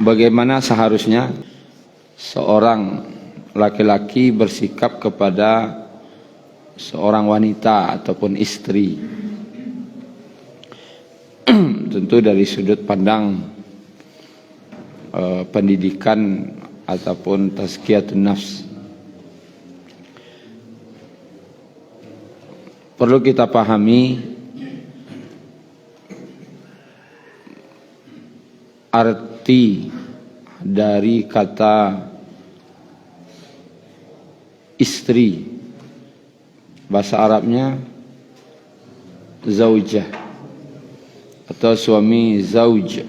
bagaimana seharusnya seorang laki-laki bersikap kepada seorang wanita ataupun istri. Tentu dari sudut pandang pendidikan ataupun tazkiyatun nafs. Perlu kita pahami arti dari kata istri. Bahasa Arabnya zaujah atau suami, zauj.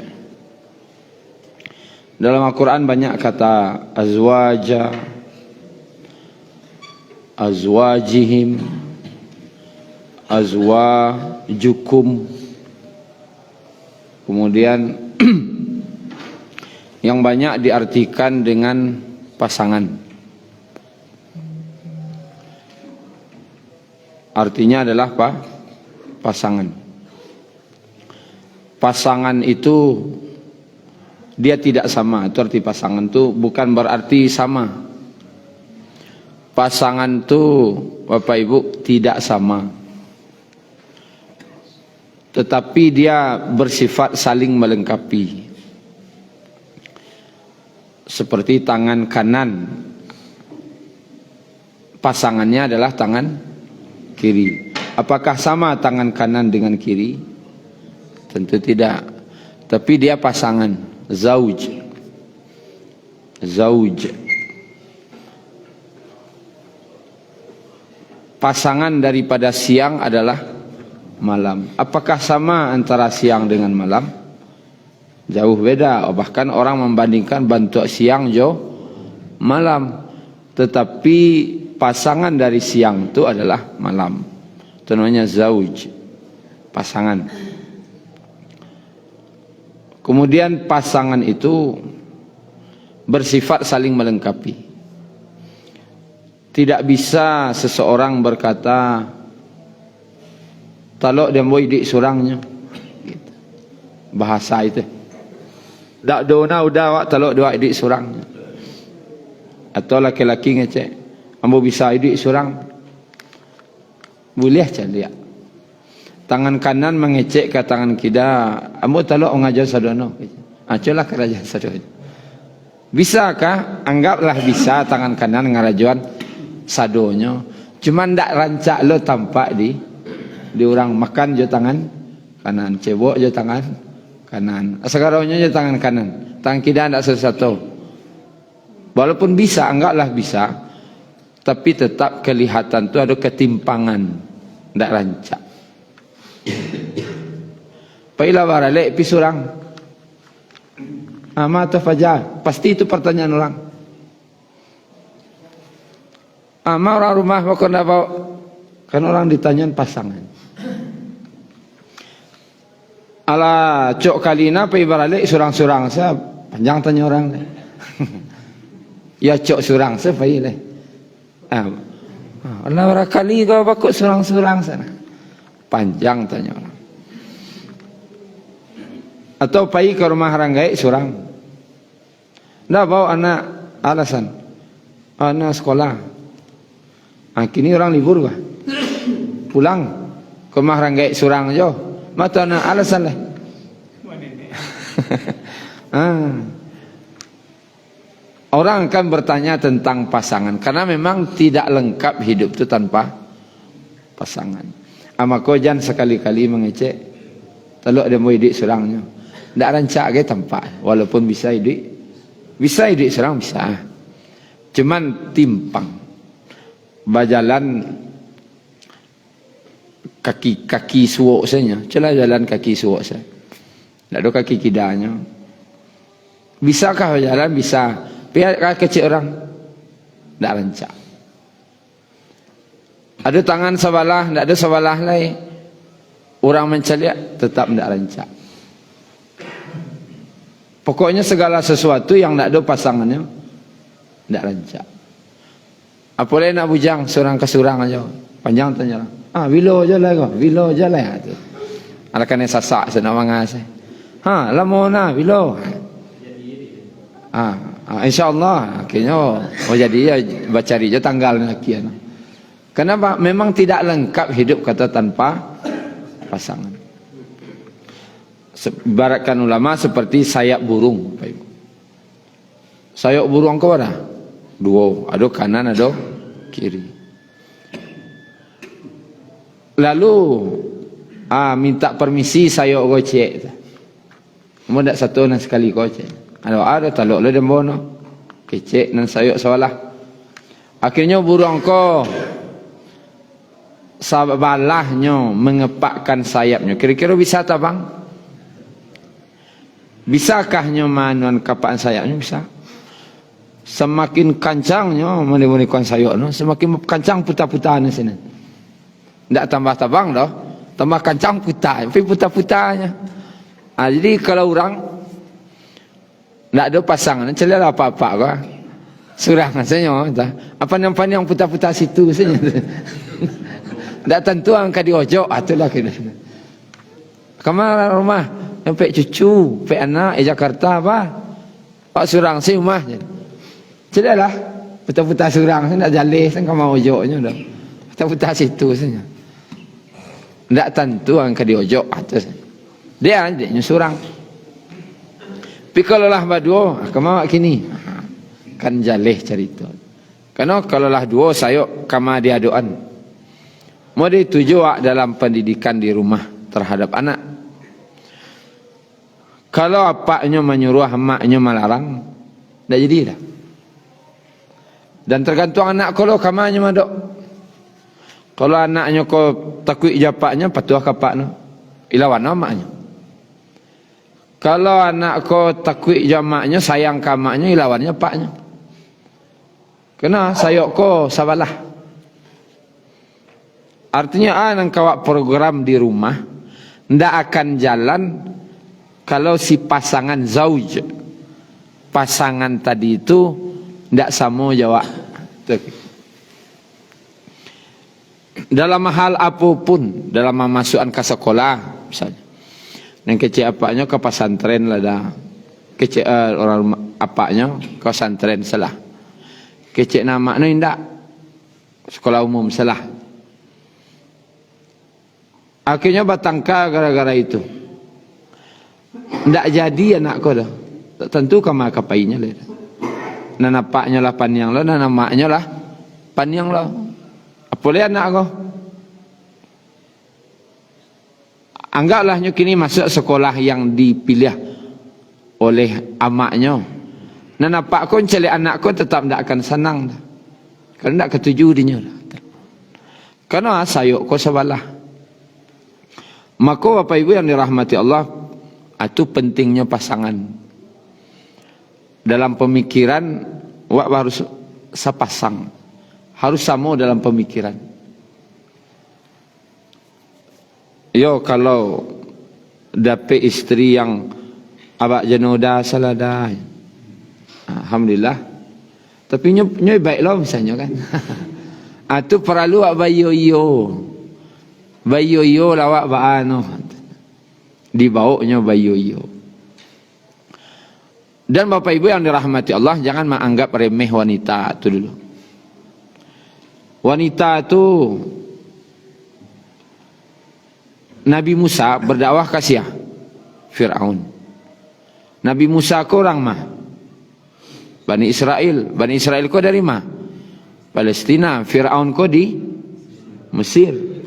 Dalam Al-Quran banyak kata azwaja, azwajihim, azwajukum. Kemudian yang banyak diartikan dengan pasangan. Artinya adalah apa? Pasangan. Pasangan itu dia tidak sama. Itu arti pasangan itu bukan berarti sama. Pasangan itu Bapak Ibu tidak sama, tetapi dia bersifat saling melengkapi. Seperti tangan kanan, pasangannya adalah tangan kiri. Apakah sama tangan kanan dengan kiri? Tentu tidak. Tapi dia pasangan, zauj. Zauj. Pasangan daripada siang adalah malam. Apakah sama antara siang dengan malam? Jauh beda. Bahkan orang membandingkan bentuk siang jauh malam. Tetapi pasangan dari siang itu adalah malam. Itu namanya zauj, pasangan. Kemudian pasangan itu bersifat saling melengkapi. Tidak bisa seseorang berkata talok dia boy dik surangnya. Bahasa itu. Dak dona udah awak talok dua dik surangnya. Atau laki-laki ngecek, ambo bisa idik surang. Boleh aja lihat. Tangan kanan mengecek ke tangan kiri. Ambo talok ngajar sadono. Acolah kerajaan sadono. Bisakah? Anggaplah bisa tangan kanan ngarajuan sadonyo. Cuman ndak rancak lo tampak di orang makan jo tangan kanan, cebok jo tangan kanan. Sekarangnya jo tangan kanan. Tangan kiri ndak sesuatu. Walaupun bisa, anggaplah bisa, tapi tetap kelihatan tu ada ketimpangan, ndak rancak. Pailah baralek pi surang. Ama atau fajar, pasti itu pertanyaan orang. Ama orang rumah kok ndak bawa? Kan orang ditanya pasangan. Ala cok kalina pi baralek surang-surang saya panjang tanya orang. Ya cok surang sepai leh. Allah barakali kau bakut surang-surang sana. Panjang tanya orang. Atau pai ke rumah ranggai surang. Ndak bawa anak alasan. Anak sekolah. Kini orang libur kah? Pulang ke rumah ranggai surang jo. Mata anak alasan leh. Orang akan bertanya tentang pasangan karena memang tidak lengkap hidup itu tanpa pasangan. Ama kojan sekali-kali mengecek telok dia mau hidup surangnya. Ndak rancak ke tempat walaupun bisa hidup surang bisa. Cuman timpang. Bajalan kaki suwok saja. Celah jalan kaki suwok saja. Ndak ada kaki kidanya. Bisakah jalan? Bisa. Pihak kecil orang tidak rancak. Ada tangan sebelah, tidak ada sebelah lain. Orang menceliak tetap tidak rancak. Pokoknya segala sesuatu yang tidak ada pasangannya tidak rancak. Apalagi nak bujang surang ke surang aja. Panjang tanya orang. Bilo je lah kau, bilo je lah tu. Ada kena sasak senang mangas. Lama na bilo. InsyaAllah akhirnya jadi ya baca dia tanggalnya akhirnya. Kenapa? Memang tidak lengkap hidup kata tanpa pasangan. Ibaratkan ulama seperti sayap burung. Sayap burung ke mana? Dua, ada kanan ada kiri. Lalu minta permisi sayap gocek. Mau tak satu dan sekali gocek. Ada taluk le dembono. Kecek dan sayap salah. Akhirnya burung ko sabalahnya mengepakkan sayapnya. Kira-kira bisa tak bang? Bisakah nyomanuan kapaan sayapnya? Bisa. Semakin kancangnya menimunikan sayapnya, semakin kancang putar-putarnya sini. Tidak tambah tabang dah, tambah kancang putar, tapi putar-putarnya. Jadi kalau orang tidak ada pasangan, celah apa-apa kah? Surang saja, apa nampak yang putar-putar situ saja. Tak tentu angkat diojok, itulah kena. Kemana rumah? Sampai cucu, sampai anak, Jakarta apa? Pak surang si rumah je. Cedahlah, putar-putar surang, saya nak jalih, saya tak mau ojoknya dah. Putar-putar situ saja. Tak tentu angkat diojok, itu saja. Dia surang. Tapi kalau lah berdua, kemana kini? Kan jalih cerita. Karena kalau lah dua, sayok kama diaduan. Mau dituju dalam pendidikan di rumah terhadap anak. Kalau apaknya menyuruh, maknya melarang, tak jadi dah. Dan tergantung anak kalau kamanya madok. Kalau anaknya kau takut japaknya, patuh kapaknya. Ilawan maknya. Kalau anak kau takut jamaknya, sayang kamaknya, ilawannya paknya. Kena sayok kau sabalah. Artinya nang kawak program di rumah ndak akan jalan kalau si pasangan zauj, pasangan tadi itu ndak sama jawab. Dalam hal apapun, dalam memasukkan ke sekolah misalnya, yang kecil apanya ke pesantren lah dah, kecil orang apanya ke pesantren salah, kecil namanya ndak sekolah umum salah. Akhirnya batangka gara-gara itu. Ndak jadi anak kau dah. Tentu kama kapainya lah. Nanapaknya lah panyang lah, nanamaknya lah panyang lah. Apa le anak kau? Anggaplah kini masuk sekolah yang dipilih oleh amaknya. Nanapak kau cari anak kau tetap ndak akan senang dah. Kerana ndak ketuju dinya lah. Karena sayuk kau sabalah. Maka Bapak Ibu yang dirahmati Allah, itu pentingnya pasangan. Dalam pemikiran, harus sepasang. Harus sama dalam pemikiran. Yo kalau dapat istri yang abak jenoda salah dah. Alhamdulillah. Tapi nyoy baik lah misalnya kan. Itu perlu abayo-yo. Bayoyo lawak baano dibawanya bayoyo. Dan Bapak Ibu yang dirahmati Allah, jangan menganggap remeh wanita itu dulu. Wanita itu Nabi Musa berdakwah kasih Fir'aun. Nabi Musa ko orang mah Bani Israel. Bani Israel ko dari mah Palestina. Fir'aun ko di Mesir.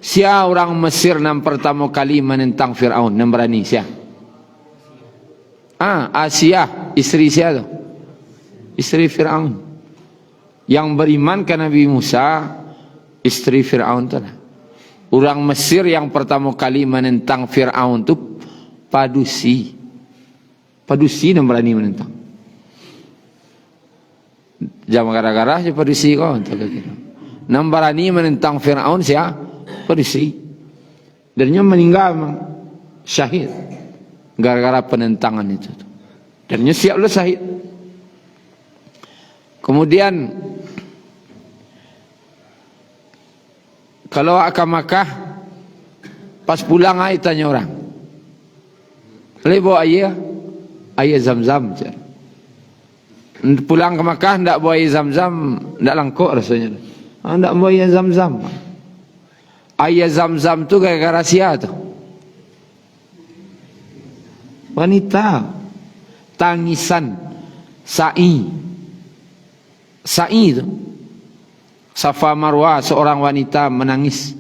Siapa orang Mesir yang pertama kali menentang Fir'aun yang berani siapa? Asia, istri siapa tu? Istri Fir'aun. Yang beriman ke Nabi Musa, istri Fir'aun tu lah. Orang Mesir yang pertama kali menentang Fir'aun tu Padusi. Padusi yang berani menentang. Jangan gara-gara je Padusi kau. Yang berani menentang Fir'aun siapa? Padusi. Dan dia meninggal syahid gara-gara penentangan itu. Dan dia siaplah syahid. Kemudian kalau akan Makkah, pas pulang ai tanya orang, "Le bawa ayah Zam-Zam." Pulang ke Makkah ndak bawa air Zam-Zam, ndak langkuk rasanya. Ndak bawa air Zam-Zam. Air Zam-Zam tu gara-gara sia tu. Wanita tangisan sa'i tu. Safa Marwah, seorang wanita menangis.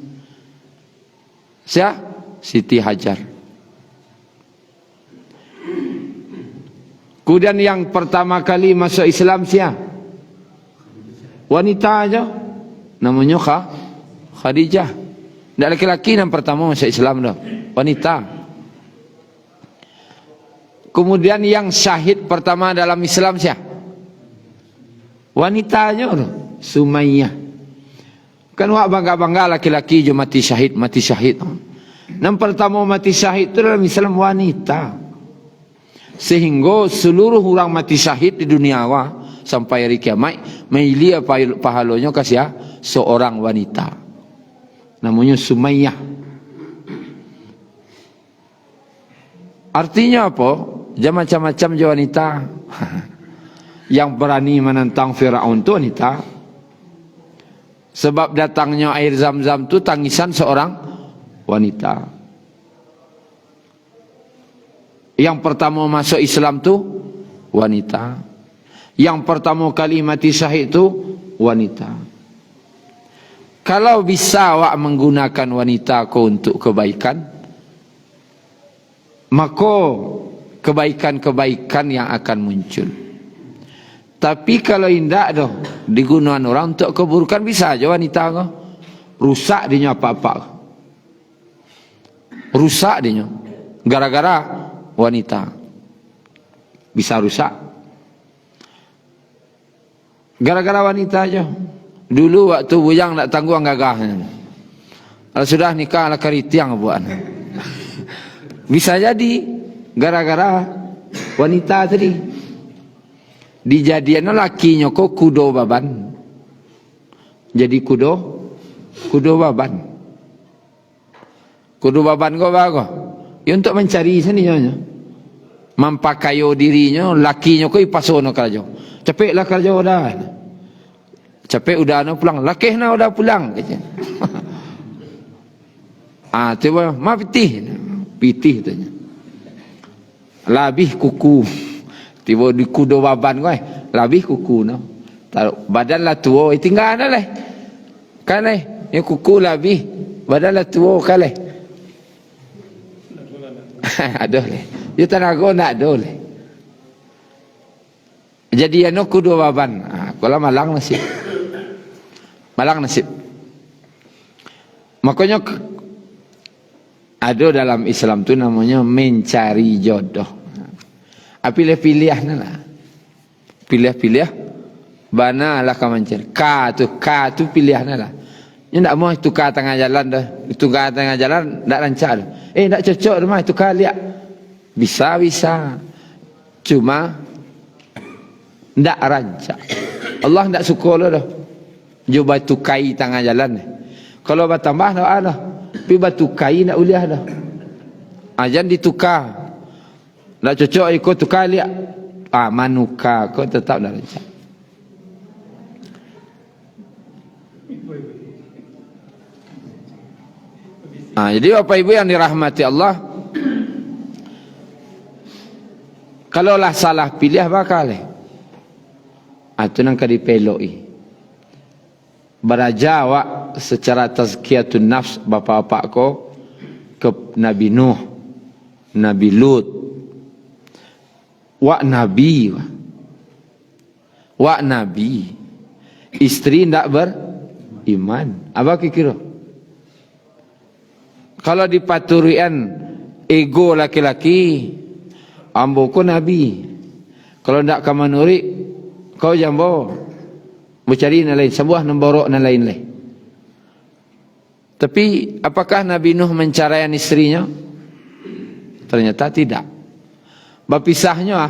Siapa? Siti Hajar. Kemudian yang pertama kali masuk Islam siapa? Wanita aja. Namanya Khadijah. Tidak laki-laki yang pertama masuk Islam dah. Wanita. Kemudian yang syahid pertama dalam Islam siapa? Wanita aja. Sumayyah. Kan wak bangga-bangga laki-laki je mati syahid. Yang pertama mati syahid itu dalam Islam wanita. Sehingga seluruh orang mati syahid di dunia sampai hari kiamat mailia pahalanya kasih seorang wanita. Namanya Sumayyah. Artinya apa? Jangan macam-macam je wanita. Yang berani menentang Firaun itu wanita. Sebab datangnya air Zam-Zam itu tangisan seorang wanita. Yang pertama masuk Islam tu wanita. Yang pertama kali mati syahid tu wanita. Kalau bisa awak menggunakan wanita kau untuk kebaikan, maka kebaikan-kebaikan yang akan muncul. Tapi kalau indak dah digunakan orang untuk keburukan, bisa aja wanita kau rusak dia apa-apa. Rusak dia gara-gara wanita. Bisa rusak gara-gara wanita aja. Dulu waktu bujang nak tangguh gagahnya. Kalau sudah nikah ala karitiang buat. Bisa jadi gara-gara wanita tadi. Dijadian lakinya kok kudo baban. Jadi kudo baban. Kudo baban kok bago. Ya untuk mencari seninya. Mempakayo dirinya, lakinya kok ipasono kerja. Cepatlah kerja udah. Capek udah no pulang. Lakih na udah pulang. Tiba ma pitih tanya. Labih kuku. Tiba di kudo baban kau labih kuku no. Badan lah tua tinggal ada leh. Kan yang kuku labih badan lah tua kan leh. Ada leh. Dia tenaga nak ada leh. Jadi anu kudo baban. Kalau malang nasib. Makanya ada dalam Islam tu namanya mencari jodoh. Pilih-pilih lah. Pilih-pilih. Bana lah kau mencari. Ka tu pilih lah. Ini tak mau tukar tengah jalan dah. Tukar tengah jalan tak lancar. Tak cocok rumah tukar lihat. Bisa. Cuma tak rancak. Allah tak suka lo dah. Cuba tukai tengah jalan. Kalau bertambah tak ada. Tapi batukai tak boleh dah. Jangan ditukar. Tak cocok ikut tukar lihat. Manuka kau tetap dah rancak. Jadi Bapak Ibu yang dirahmati Allah, kalaulah salah pilih bakal itu nang kadipeloi. Beraja awak secara tazkiyatun nafs bapak-bapak ko ke Nabi Nuh, Nabi Lut, wak Nabi, istri ndak beriman. Apa kira? Kalau dipaturian ego laki-laki, ambo ko Nabi. Kalau ndak kamanuri, kau jambo. Mencari yang lain, sebuah nemborok dan lain-lain. Tapi apakah Nabi Nuh menceraikan istrinya? Ternyata tidak. Berpisahnya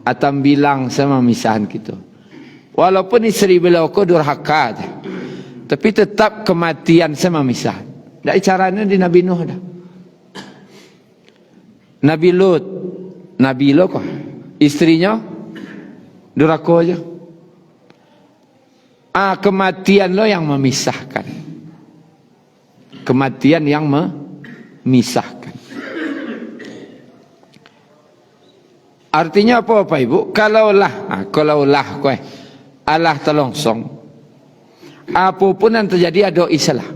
atam bilang sama misahan kita. Walaupun istri beliau ko durhaka, tapi tetap kematian sama misahan. Tak caranya di Nabi Nuh dah. Nabi Lut ko istrinya durhaka aja. Kematian lo yang memisahkan. Kematian yang memisahkan. Artinya apa Bapak Ibu? Kalaulah kowe Allah terlongsong, apapun yang terjadi ada isalah.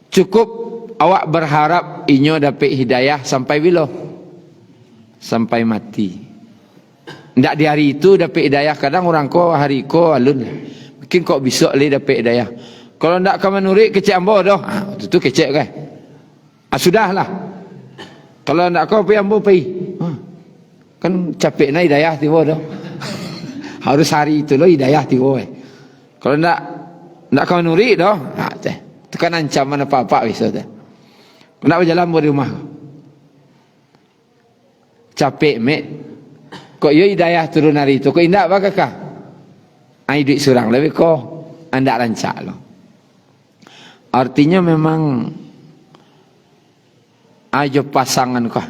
Cukup awak berharap inyo dapat hidayah sampai bila? Sampai mati. Ndak di hari itu dapat hidayah. Kadang orang ko hari ko alun. Mungkin kok besok le dapat hidayah. Kalau ndak kamu nuri kecek ambo dah. Itu kecek kan. Sudahlah. Kalau ndak kau pergi ambo pergi. Kan capek na hidayah tiba dah. Harus hari itu lo hidayah tiba. Kalau ndak kamu nuri dah. Itu kan ancaman apa-apa besok dah. Nak berjalan di rumah. Capek mek. Kok yo hidayah turun hari itu. Kok indak apa kakak? Ai duit surang lebih kok anda rancak lo. Artinya memang aja pasangan kah.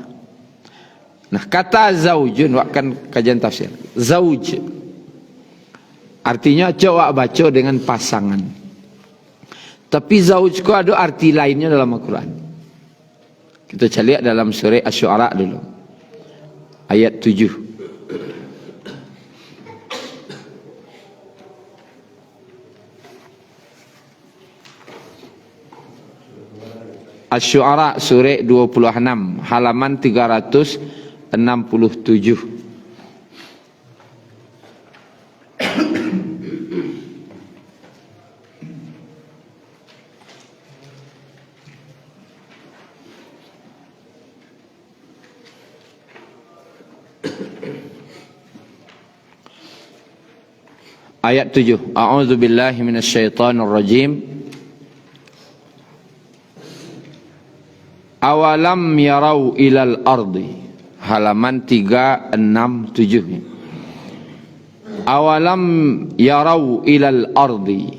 Nah, kata zaujun wakan kajian tafsir. Zauj artinya coba baca dengan pasangan. Tapi zauj ko ada arti lainnya dalam Al-Quran. Kita cari dalam surah Asy-Syu'ara dulu. Ayat 7. Asy-Syu'ara surah 26 halaman 367. Ayat 7. A'udzubillahi minasyaitonirrajim. Awalam yarau ilal ardi halaman 367. Awalam yarau ilal ardi.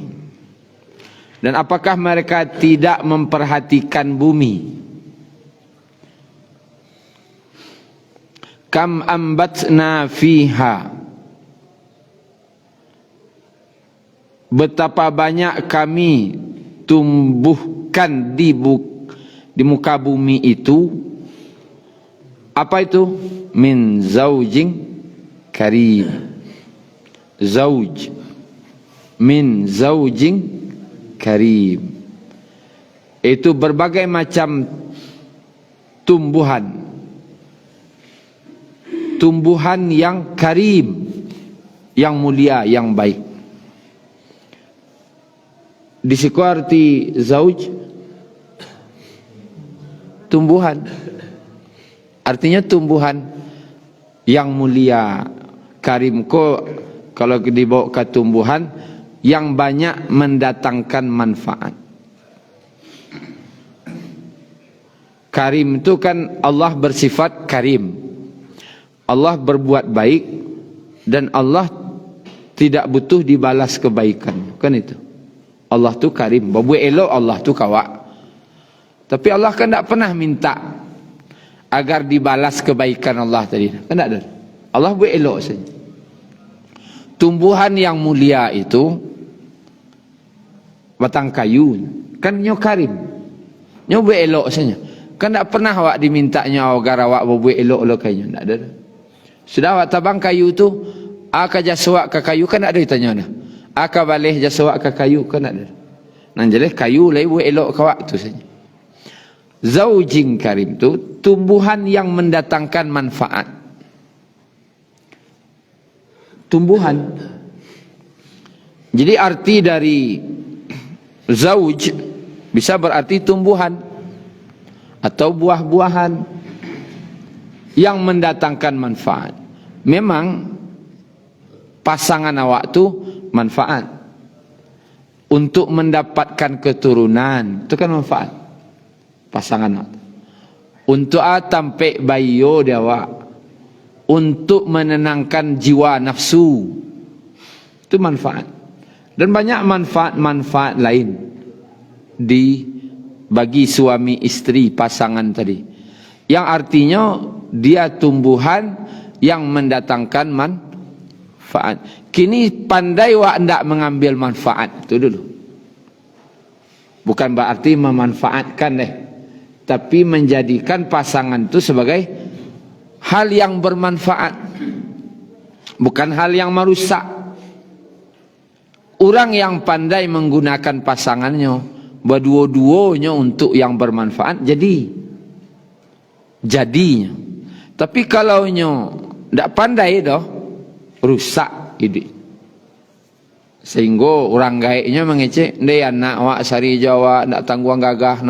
Dan apakah mereka tidak memperhatikan bumi? Kam ambatna fiha. Betapa banyak kami tumbuhkan di muka bumi itu. Apa itu? Min zaujin karim. Zauj. Min zaujin karim. Itu berbagai macam tumbuhan. Tumbuhan yang karim, yang mulia, yang baik. Di siku arti zauj tumbuhan. Artinya tumbuhan yang mulia. Karim ko kalau dibawa ke tumbuhan yang banyak mendatangkan manfaat. Karim itu kan Allah bersifat karim. Allah berbuat baik dan Allah tidak butuh dibalas kebaikan. Kan itu. Allah tu karim. Babu elok Allah tu kawak. Tapi Allah kan tak pernah minta agar dibalas kebaikan Allah tadi. Kan tak ada. Allah buat elok saja. Tumbuhan yang mulia itu batang kayu. Kan nyo karim. Nyo buat elok saja. Kan tak pernah awak dimintanya agar awak buat elok kayunya. Tak ada. Sudah awak tabang kayu tu, aka jaswak ke kayu kan tak ada ditanya dah. Aka balih jaswak ke kayu kan tak ada. Nan jelas kayu lai buat elok kawak tu saja. Zaujin karim tu tumbuhan yang mendatangkan manfaat. Tumbuhan. Jadi arti dari zauj bisa berarti tumbuhan atau buah-buahan yang mendatangkan manfaat. Memang pasangan awak tu manfaat. Untuk mendapatkan keturunan itu kan manfaat. Pasangan awak. Untuk tampek bayo dia awak. Untuk menenangkan jiwa nafsu. Itu manfaat. Dan banyak manfaat-manfaat lain bagi suami istri pasangan tadi. Yang artinya dia tumbuhan yang mendatangkan manfaat. Kini pandai wak ndak mengambil manfaat itu dulu. Bukan berarti memanfaatkan tapi menjadikan pasangan itu sebagai hal yang bermanfaat, bukan hal yang merusak. Orang yang pandai menggunakan pasangannya berdua-duanya untuk yang bermanfaat jadinya. Tapi kalau ndak pandai rusak hidup. Sehingga orang gaiknya mengecek, "Ndai anak awak sari Jawa ndak tangguang gagah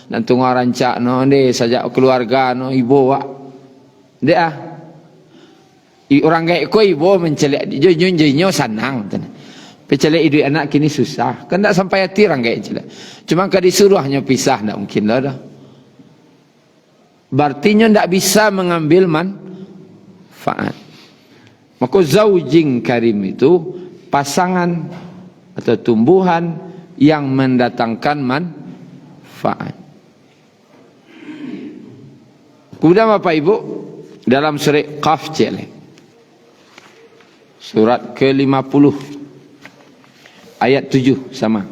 dan tunggu rancak ndai sajak keluarga ibu awak." Ndek orang gaik ko ibu mencelek junjunyo sanang. Pecelek hidup anak kini susah. Kan ndak sampai hati orang gaik celek. Cuma kad disuruhnya pisah ndak mungkin dah. Berartinya ndak bisa mengambil manfaat. Maka zaujin karim itu pasangan atau tumbuhan yang mendatangkan manfaat. Kemudian Bapak Ibu, dalam surat Qaf surat ke-50 ayat 7 sama.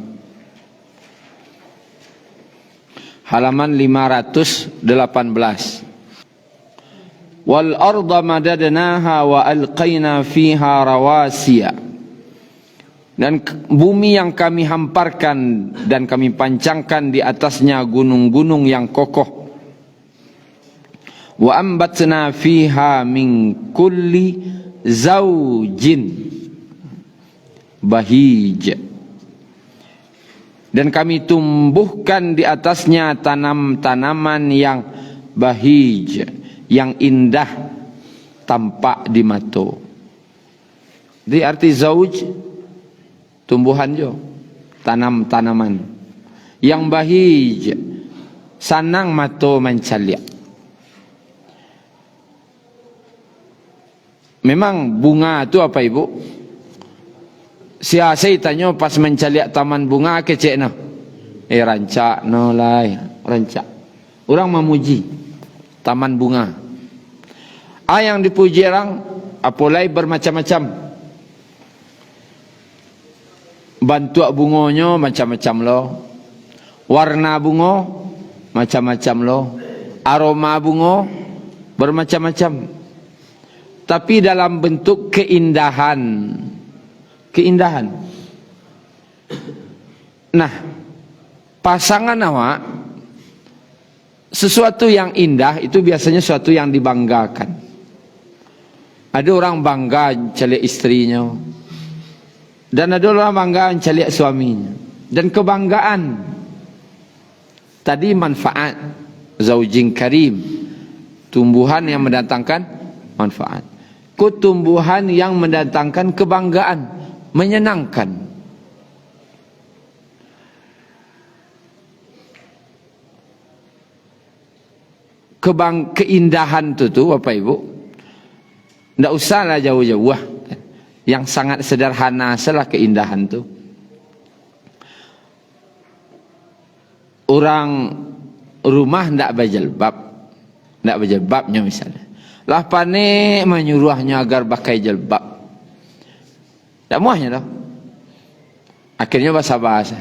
Halaman 518. Wal arda madadnaha wa alqaina fiha rawasiya. Dan bumi yang kami hamparkan dan kami pancangkan di atasnya gunung-gunung yang kokoh. Wa ambatna fiha min kulli zaujin bahij. Dan kami tumbuhkan di atasnya tanam-tanaman yang bahij, yang indah tampak di mata. Jadi arti zauj tumbuhan jo, tanam-tanaman yang bahij, sanang mata mencaliak. Memang bunga itu apa Ibu? Siasai tanya pas mencaliak taman bunga kecek rancak rancak. Orang memuji taman bunga. Yang dipuji orang apalai bermacam-macam. Bentuk bunganya macam-macam loh. Warna bunga macam-macam loh. Aroma bunga bermacam-macam. Tapi dalam bentuk keindahan. Nah, pasangan awak sesuatu yang indah itu biasanya sesuatu yang dibanggakan. Ada orang bangga caliak istrinya, dan ada orang bangga caliak suaminya. Dan kebanggaan tadi manfaat, zaujin karim, tumbuhan yang mendatangkan manfaat. Tumbuhan yang mendatangkan kebanggaan, menyenangkan. Keindahan itu Bapak Ibu, tidak usahlah jauh-jauh. Yang sangat sederhana salah keindahan itu. Orang rumah tidak berjilbabnya misalnya. Lah pane menyuruhnya agar pakai jilbab. Tak muahnya dah. Akhirnya bahasa-bahasa.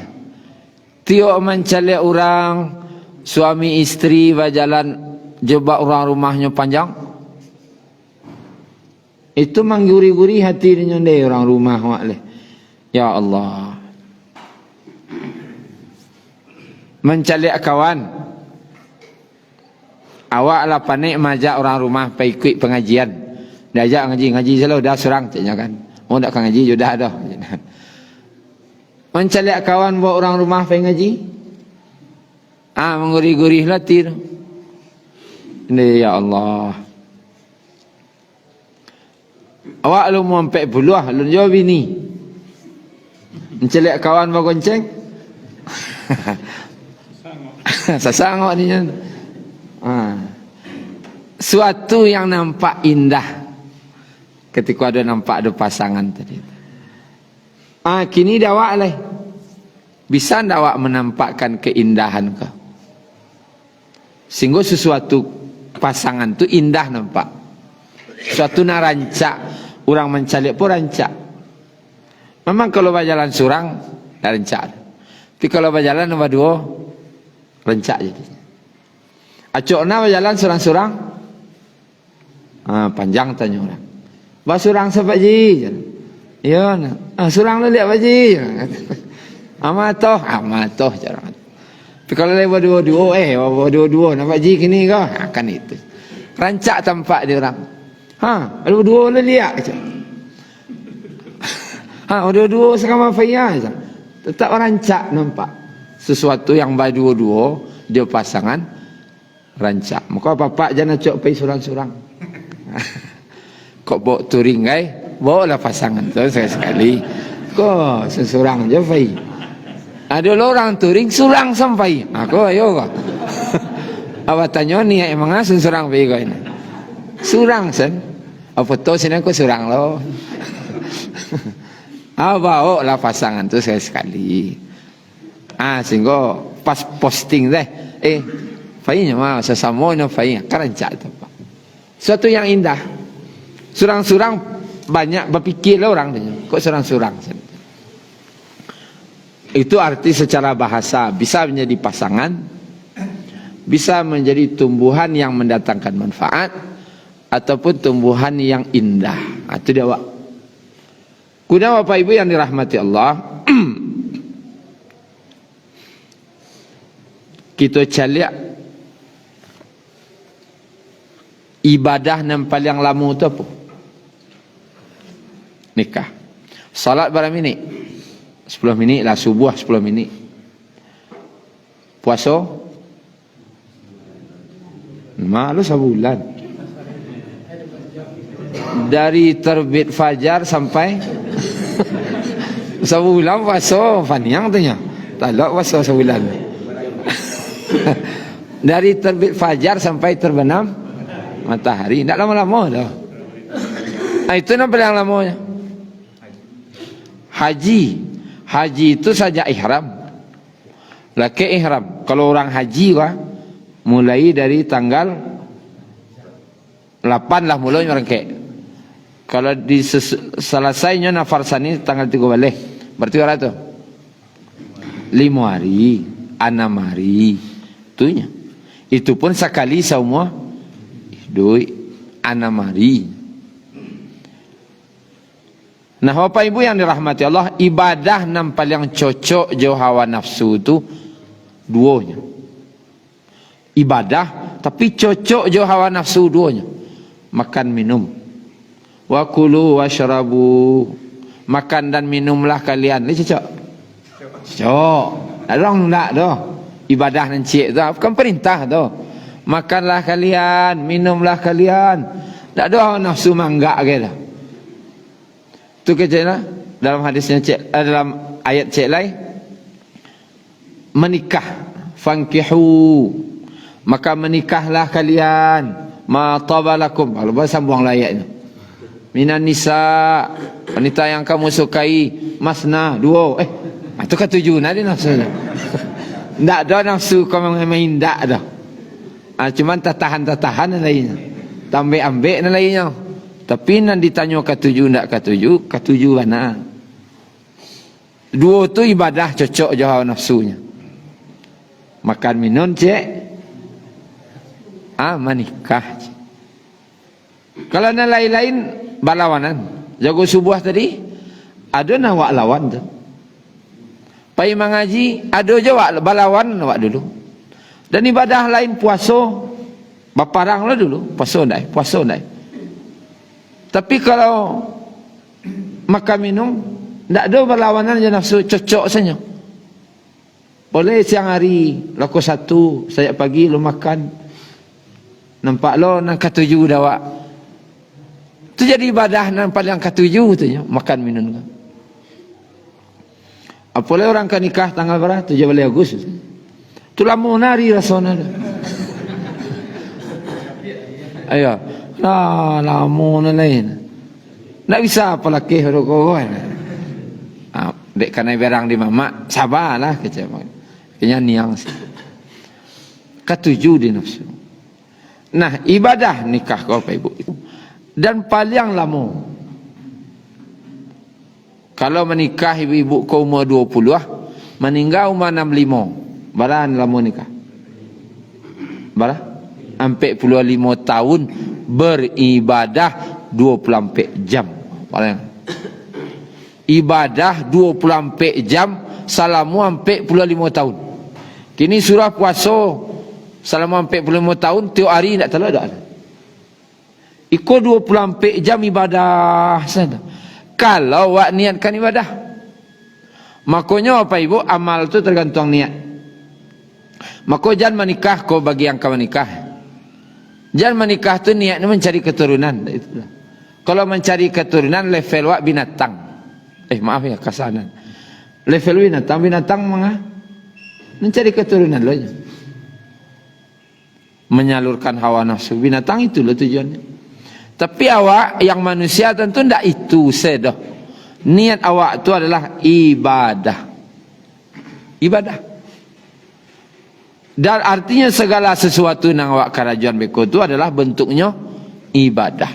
Tio mencari orang suami istri berjalan jilbab orang rumahnya panjang. Itu mengguri-guri hatinya deh orang rumah wak. Ya Allah. Mencari kawan. Awak lah panik majak orang rumah pergi ikut pengajian. Dia ajak ngaji selalu dah serang caknya kan. Oh tak ngaji sudah dah. Mencari kawan bawa orang rumah pergi ngaji. Menggurih-gurih latir. Ini ya Allah. Awak lu mau sampai puluh lu jawab ini. Mencari kawan bawa gonceng. Sasangok ni. Suatu yang nampak indah ketika ada nampak ada pasangan tadi. Kini dawak lah. Bisa ndak awak menampakkan keindahan kau? Sehingga sesuatu pasangan tu indah nampak. Suatu nak rancak, orang mencalik pun rancak. Memang kalau berjalan surang, dah rancak. Tapi kalau berjalan nombor dua, rancak je. Acok nak berjalan surang-surang, panjang tanya orang. Bah surang siapa ji? Ya, surang lu lihat baji. Amatoh, amatoh cara. Tapi kalau lewat dua-dua, nampak ji kini kau, kan itu. Rancak tempat dia orang. Dua-dua lu lihat. Dua-dua sama faya aja. Tetap rancak nampak. Sesuatu yang berdua-dua, dia pasangan rancak. Maka bapak jangan cok pergi surang-surang. Kok bawa touring guys, bawa lah pasangan tu sekali. Kok sesurang je pergi. Ada orang touring surang sampai. Aku ayo kau. Awak tanya ni emang sesurang pergi kau ini. Surang sen. Apa tu sini aku surang lo. Bawa lah pasangan tu sekali. Sehingga pas posting deh. Pergi mah sesama no pergi. Kerancak tu. Suatu yang indah. Surang-surang banyak berfikir lah orang dia. Kok surang-surang? Itu arti secara bahasa. Bisa menjadi pasangan. Bisa menjadi tumbuhan yang mendatangkan manfaat. Ataupun tumbuhan yang indah. Itu dia wak. Kemudian Bapak Ibu yang dirahmati Allah. Kita caliak. Ibadah yang paling lama itu apa? Nikah. Salat berapa minit? 10 minit lah, subuh 10 minit. Puasa? Malu sebulan. Dari terbit fajar sampai sebulan puasa, panjang tu nya. Tak ada puasa sebulan. Dari terbit fajar sampai terbenam matahari, tak lama-lama dah. Itu yang paling lamanya. Haji itu saja ihram. Laki ihram. Kalau orang haji mulai dari tanggal 8 lah mulai orang ke. Kalau selesainya nafarsani tanggal 3 balik. Berarti berapa tu? 5 hari, 6 hari. Itunya. Itu pun sekali semua duit 6 hari. Nah, Bapak Ibu yang dirahmati Allah, ibadah yang paling cocok jauh hawa nafsu itu duanya. Ibadah tapi cocok jauh hawa nafsu duanya. Makan minum. Wa kulu washrabu. Makan dan minumlah kalian. Ini cocok. Cocok. Orang tak dah. Ibadah nan cik tu bukan perintah tu. Makanlah kalian, minumlah kalian. Tak ada hawa nafsu manggak ke dah. Tu kecil dalam hadisnya cik, dalam ayat cik lain, menikah, fankihu, maka menikahlah kalian, ma tabalakum. Kalau bahasa sambung ayatnya, minan nisa, wanita yang kamu sukai, masna, dua. Itu ketujuh nanti nafsunya. Tak ada nafsu kau main tak dah. Cuman tertahan lainnya, tambah-ambek lainnya. Tapi nak ditanya ketujuh tak ketujuh mana? Dua tu ibadah cocok je hawa nafsunya. Makan minum cik. Menikah cik. Kalau nak lain-lain berlawanan. Jago subuh tadi ada nak wak lawan tu. Pai mengaji ada je wak berlawan wak dulu. Dan ibadah lain puasa baparang lah dulu. Puasa dah. Tapi kalau makan minum tak ada berlawanan je nafsu, cocok saja. Boleh siang hari laku 1, saya pagi lu makan. Nampak lo nang ketujuh dah wak. Tu jadi ibadah nang paling ketujuh tu ya, makan minum. Apalagi orang kan nikah tanggal berapa? 17 Agustus. Tu lama nari rasanya. Ayo. Lama na lain. Tak bisa apa laki huruf kawan. Dek kena berang di mamak, sabarlah kecil. Kenya niang. Ketujuh di nafsu. Nah, ibadah nikah kau Bapak Ibu. dan paling lama. Kalau menikah ibu-ibu ke umur 20 meninggal umur 65, berapa lama nikah? Berapa? 45 tahun beribadah 24 jam. Paling ibadah 24 jam selama 45 tahun. Kini surah puasa selama 45 tahun tiap hari tak telah ada. Ikut 24 jam ibadah saja. Kalau awak niatkan ibadah. Makanya apa ibu? Amal tu tergantung niat. Maka jangan menikah kau bagi yang kau menikah. Jangan menikah tu niatnya mencari keturunan. Itulah. Kalau mencari keturunan level awak binatang. Maaf ya kasaran. Level binatang mana? Mencari keturunan loh. Menyalurkan hawa nafsu binatang itu loh tujuannya. Tapi awak yang manusia tentu tidak itu sedah. Niat awak itu adalah ibadah. Ibadah. Dan artinya segala sesuatu yang awak kerajuan beko itu adalah bentuknya ibadah.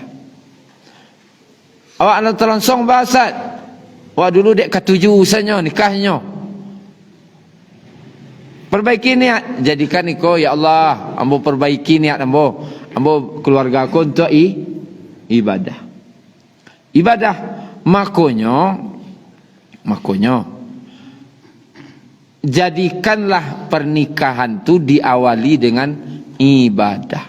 Awak nak terlangsung bahasa. Awak dulu dek ketujuh usahanya nikahnya. Perbaiki niat. Jadikan iko ya Allah. Ambo perbaiki niat ambo. Ambo keluarga aku untuk ibadah. Ibadah. Makanya jadikanlah pernikahan tu diawali dengan ibadah.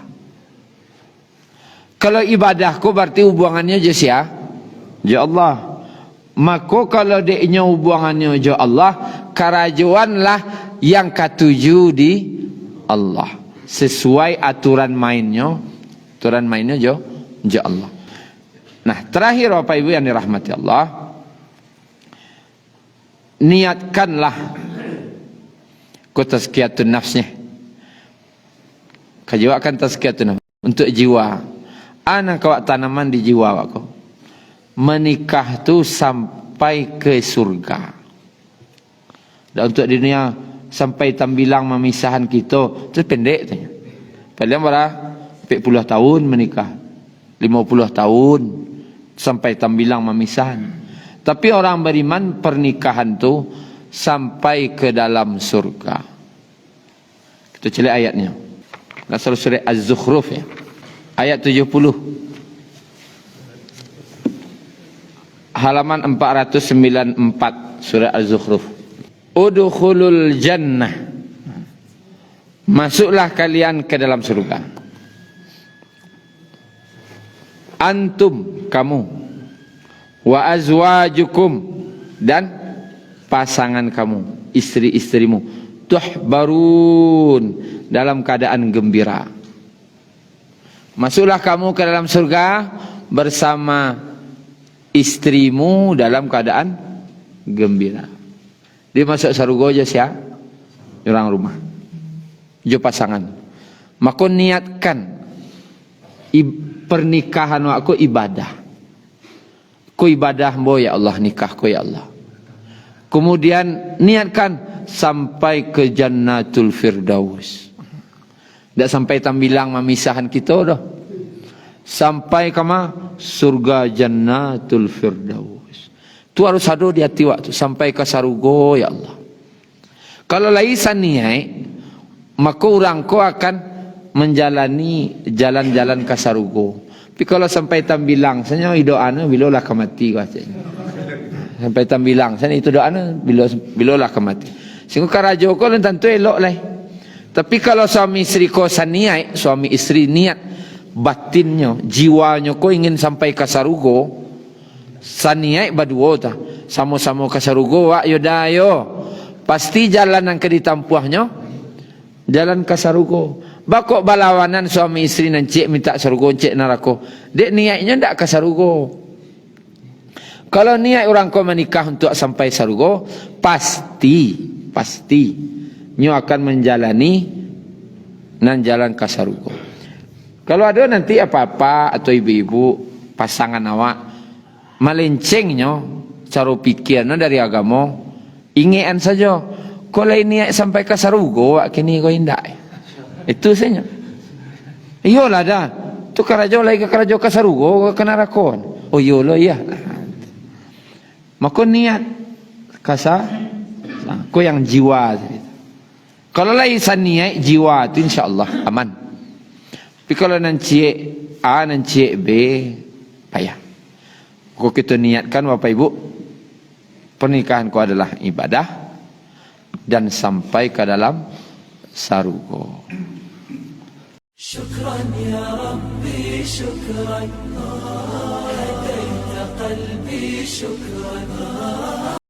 Kalau ibadahku berarti hubungannya je sia ya Allah. Maka kalau deknya hubungannya je Allah, kerajuanlah yang ketujuh di Allah. Sesuai aturan mainnya. Aturan mainnya je Allah. Nah, terakhir Bapak Ibu yang dirahmati Allah, niatkanlah ku tazkiyatun nafsnya. Kajiwakan tazkiyatun nafs untuk jiwa. Anak kawak tanaman di jiwa aku. Menikah tu sampai ke surga. Dan untuk dunia sampai tambilang memisahkan kita, itu pendek tanya. Padahal berapa? 40 tahun menikah. 50 tahun sampai tambilang memisahkan. Tapi orang beriman pernikahan tu sampai ke dalam surga. Kita cari ayatnya. Nasr surah Az-Zukhruf ya. Ayat 70. Halaman 494 surah Az-Zukhruf. Udkhulul jannah. Masuklah kalian ke dalam surga. Antum kamu wa azwajukum dan pasangan kamu, istri-istrimu, tuhbarun dalam keadaan gembira. Masuklah kamu ke dalam surga bersama istrimu dalam keadaan gembira. Dia masuk surga aja sia orang rumah. Jo pasangan. Maka niatkan pernikahan aku ibadah. Ku ibadah mo ya Allah, nikahku ya Allah. Kemudian niatkan sampai ke Jannatul Firdaus. Tak sampai tambilang memisahkan kita dah. Sampai ke surga Jannatul Firdaus. Tu harus ada di hati waktu sampai ke sarugo ya Allah. Kalau laisan niat, maka orang ko akan menjalani jalan-jalan ke sarugo. Tapi kalau sampai tambilang, saya doa bila lah kemati katanya. Sampai tambilang, saya itu doa bila lah kemati. Sehingga karajo ko tentu elok lah. Tapi kalau suami istri ko saniat, suami istri niat batinnya, jiwanya ko ingin sampai ke sarugo, saniat berdua ta, sama-sama ke sarugo, wak yodayo, pasti jalan yang ke ditampuahnya, jalan ke sarugo. Bakok balawanan suami istri nan cik minta sarugo, cik narako. Dek niatnya ndak ke sarugo. Kalau niat orang ko menikah untuk sampai sarugo, pasti nyo akan menjalani nan jalan ke sarugo. Kalau ada nanti apa-apa atau ibu-ibu pasangan awak melencengnya cara pikirnya dari agama, ingian saja. Kalau niat sampai ke sarugo, wak kini ko indak. Itu saja. Iyalah dah. Tu Tu karajo lagi ke karajo kasarugo kena rakon. Oh yolo iya. Maka niat kasa ko yang jiwa. Kalau lai niat jiwa tu insyaallah aman. Tapi kalau nanti A nanti B payah. Kau kita niatkan Bapak Ibu, pernikahanku adalah ibadah dan sampai ke dalam sarugo. Syukran ya Rabbi, syukran. Hadaita qalbi, syukran.